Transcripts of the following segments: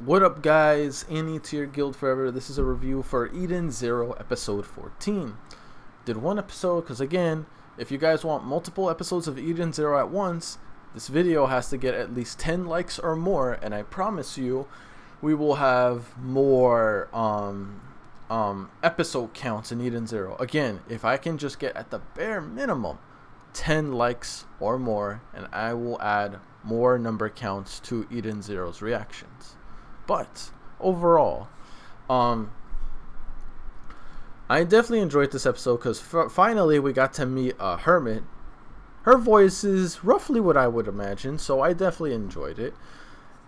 What up, guys? Any Tier Guild Forever. This is a review for Eden Zero episode 14. Did one episode because, again, if you guys want multiple episodes of Eden Zero at once, this video has to get at least 10 likes or more, and I promise you we will have more episode counts in Eden Zero. Again, if I can just get at the bare minimum 10 likes or more, and I will add more number counts to Eden Zero's reactions. But overall, I definitely enjoyed this episode because finally we got to meet a hermit. Her voice is roughly what I would imagine, so I definitely enjoyed it.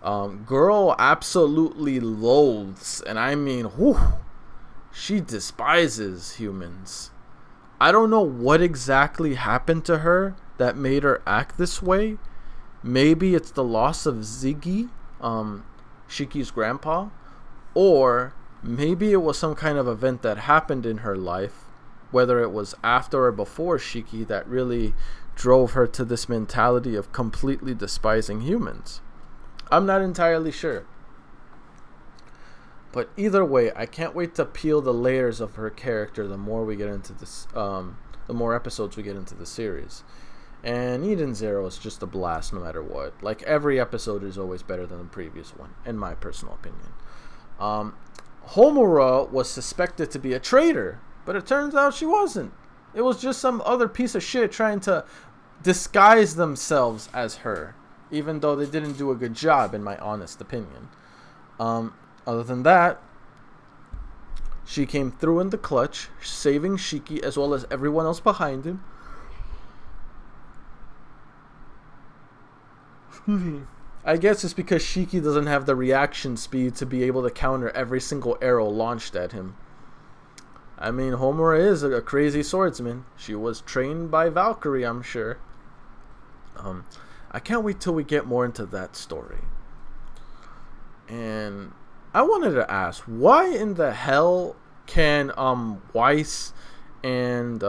Girl absolutely loathes, and I mean, whew, she despises humans. I don't know what exactly happened to her that made her act this way. Maybe it's the loss of Ziggy, Shiki's grandpa, or maybe it was some kind of event that happened in her life, whether it was after or before Shiki, that really drove her to this mentality of completely despising humans. I'm not entirely sure. But either way, I can't wait to peel the layers of her character the more we get into this, the more episodes we get into the series. And Eden Zero is just a blast no matter what. Like, every episode is always better than the previous one, in my personal opinion. Homura was suspected to be a traitor, but it turns out she wasn't. It was just some other piece of shit trying to disguise themselves as her, even though they didn't do a good job, in my honest opinion. Other than that, she came through in the clutch, saving Shiki as well as everyone else behind him. I guess it's because Shiki doesn't have the reaction speed to be able to counter every single arrow launched at him. I mean, Homura is a crazy swordsman. She was trained by Valkyrie, I'm sure. I can't wait till we get more into that story. And I wanted to ask, why in the hell can Weiss and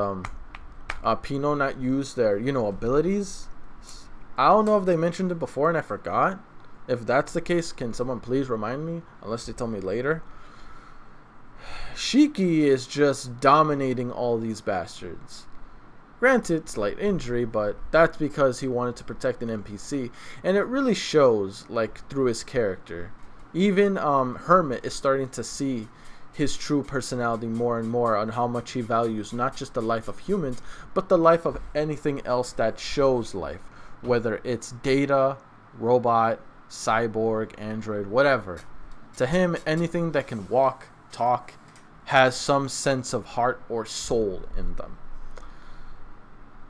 Pino not use their, abilities? I don't know if they mentioned it before and I forgot. If that's the case, can someone please remind me? Unless they tell me later. Shiki is just dominating all these bastards. Granted, slight injury, but that's because he wanted to protect an NPC. And it really shows, like, through his character. Even Hermit is starting to see his true personality more and more on how much he values not just the life of humans, but the life of anything else that shows life. Whether it's data, robot, cyborg, android, whatever. To him, anything that can walk, talk, has some sense of heart or soul in them.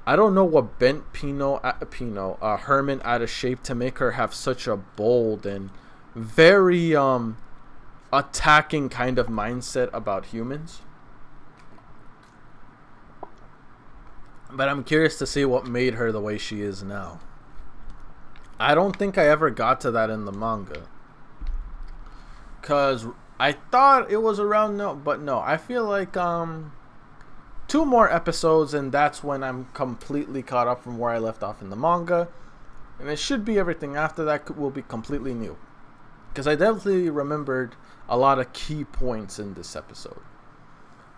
I don't know what bent Herman out of shape to make her have such a bold and very attacking kind of mindset about humans. But I'm curious to see what made her the way she is now. I don't think I ever got to that in the manga. Because I thought it was around, but no. I feel like 2 more episodes and that's when I'm completely caught up from where I left off in the manga. And it should be everything after that will be completely new. Because I definitely remembered a lot of key points in this episode.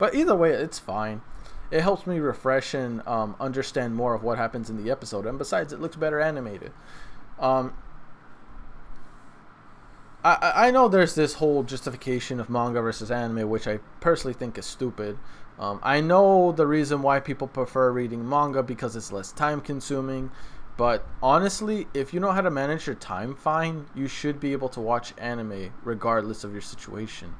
But either way, it's fine. It helps me refresh and understand more of what happens in the episode. And besides, it looks better animated. I know there's this whole justification of manga versus anime, which I personally think is stupid. I know the reason why people prefer reading manga because it's less time consuming. But honestly, if you know how to manage your time fine, you should be able to watch anime regardless of your situation.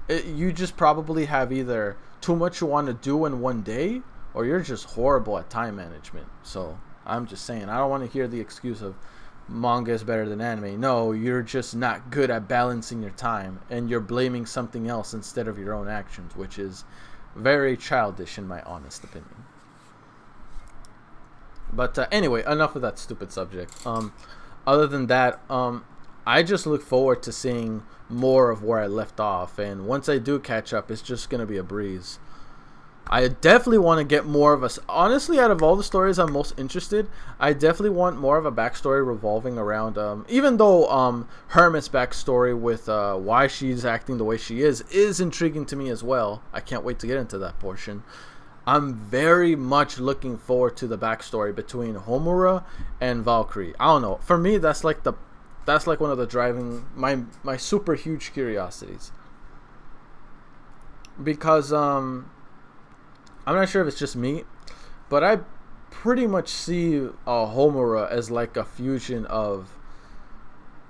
You just probably have either too much you want to do in one day, or you're just horrible at time management. So I'm just saying, I don't want to hear the excuse of manga is better than anime. No, you're just not good at balancing your time, and you're blaming something else instead of your own actions, which is very childish in my honest opinion. But anyway, enough of that stupid subject. Other than that, I just look forward to seeing more of where I left off, and once I do catch up, it's just gonna be a breeze. I definitely want to get more of a... Honestly, out of all the stories I'm most interested, I definitely want more of a backstory revolving around... even though Hermit's backstory with why she's acting the way she is intriguing to me as well. I can't wait to get into that portion. I'm very much looking forward to the backstory between Homura and Valkyrie. I don't know. For me, that's like one of the driving... My super huge curiosities. Because... I'm not sure if it's just me, but I pretty much see Homura as like a fusion of...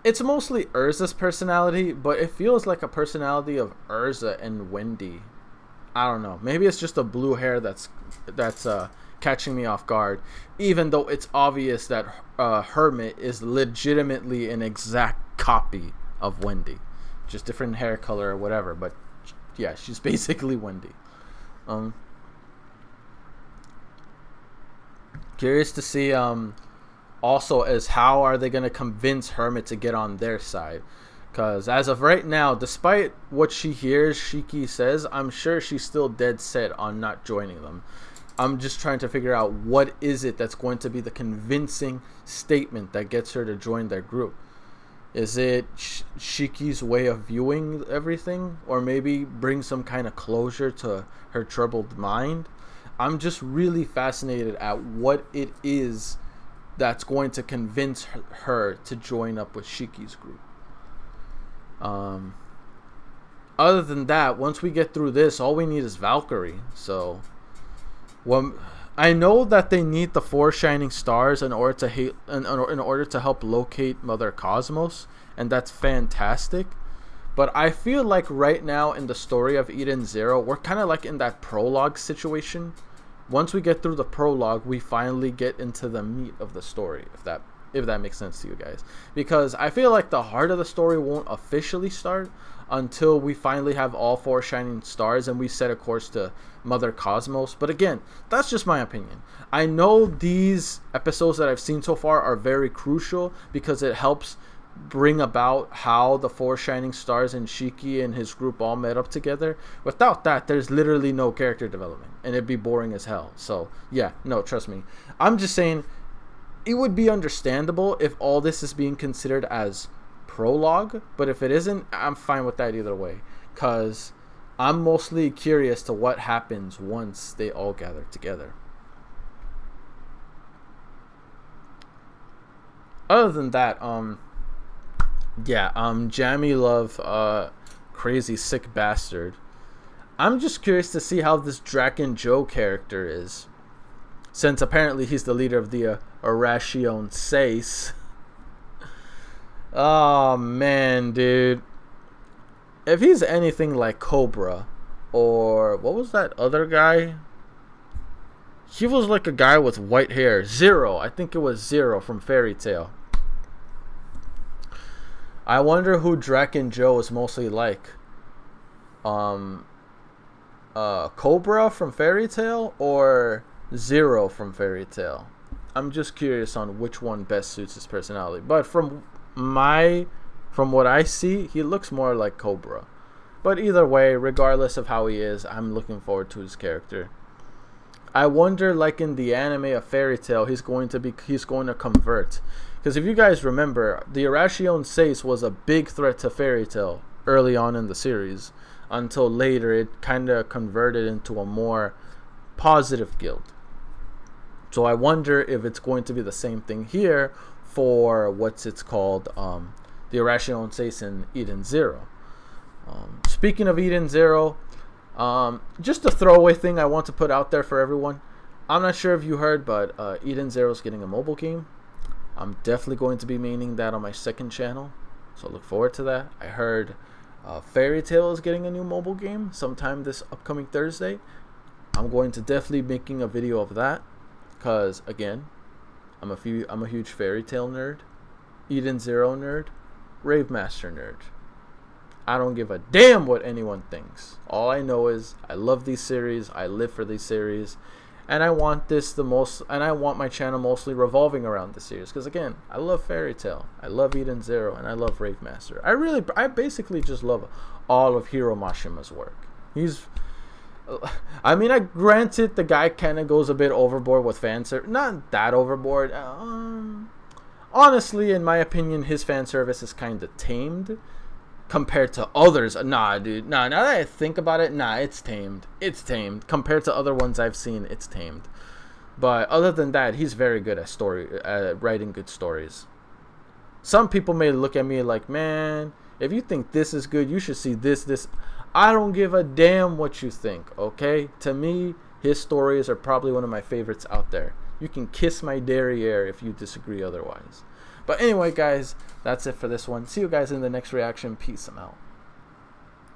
It's mostly Urza's personality, but it feels like a personality of Urza and Wendy. I don't know. Maybe it's just the blue hair that's catching me off guard, even though it's obvious that Hermit is legitimately an exact copy of Wendy. Just different hair color or whatever, but yeah, she's basically Wendy. Curious to see also as how are they going to convince Hermit to get on their side, because as of right now, despite what she hears Shiki says, I'm sure she's still dead set on not joining them. I'm just trying to figure out what is it that's going to be the convincing statement that gets her to join their group. Is it Shiki's way of viewing everything, or maybe bring some kind of closure to her troubled mind? I'm just really fascinated at what it is that's going to convince her to join up with Shiki's group. Other than that, once we get through this, all we need is Valkyrie. So, I know that they need the 4 shining stars in order to help locate Mother Cosmos, and that's fantastic. But I feel like right now in the story of Eden Zero, we're kind of like in that prologue situation. Once we get through the prologue, we finally get into the meat of the story, if that makes sense to you guys. Because I feel like the heart of the story won't officially start until we finally have all 4 shining stars and we set a course to Mother Cosmos. But again, that's just my opinion. I know these episodes that I've seen so far are very crucial because it helps bring about how the 4 shining stars and Shiki and his group all met up together. Without that, there's literally no character development, and it'd be boring as hell. So yeah, no, trust me. I'm just saying it would be understandable if all this is being considered as prologue, but if it isn't, I'm fine with that either way, because I'm mostly curious to what happens once they all gather together. Other than that, Jammy Love, crazy sick bastard. I'm just curious to see how this Draken Joe character is, since apparently he's the leader of the Reactor Sanctuary. Oh man, dude. If he's anything like Cobra, or what was that other guy? He was like a guy with white hair. Zero. I think it was Zero from Fairy Tail. I wonder who Draken Joe is mostly like. Cobra from Fairy Tail or Zero from Fairy Tail. I'm just curious on which one best suits his personality. But from what I see, he looks more like Cobra. But either way, regardless of how he is, I'm looking forward to his character. I wonder, like in the anime of Fairy Tail, he's going to convert. Because if you guys remember, the Reactor Sanctuary was a big threat to Fairy Tail early on in the series, until later it kind of converted into a more positive guild. So I wonder if it's going to be the same thing here for the Reactor Sanctuary in Eden Zero. Speaking of Eden Zero, just a throwaway thing I want to put out there for everyone. I'm not sure if you heard, but Eden Zero is getting a mobile game. I'm definitely going to be maining that on my second channel, so look forward to that. I heard Fairy Tail is getting a new mobile game sometime this upcoming Thursday. I'm going to definitely be making a video of that, because again, I'm a huge Fairy Tail nerd, Eden Zero nerd, Rave Master nerd. I don't give a damn what anyone thinks. All I know is I love these series, I live for these series, and I want my channel mostly revolving around the series. Because again, I love Fairy Tail, I love Eden Zero, and I love Rave Master. I basically just love all of Hiro Mashima's work. I mean, I granted the guy kind of goes a bit overboard with fan service. Not that overboard. Honestly, in my opinion, his fan service is kind of tamed compared to others. Nah, dude. Nah, now that I think about it, nah, it's tamed. It's tamed. Compared to other ones I've seen, it's tamed. But other than that, he's very good at writing good stories. Some people may look at me like, man, if you think this is good, you should see this. I don't give a damn what you think, okay? To me, his stories are probably one of my favorites out there. You can kiss my derriere if you disagree otherwise. But anyway, guys, that's it for this one. See you guys in the next reaction. Peace. I'm out.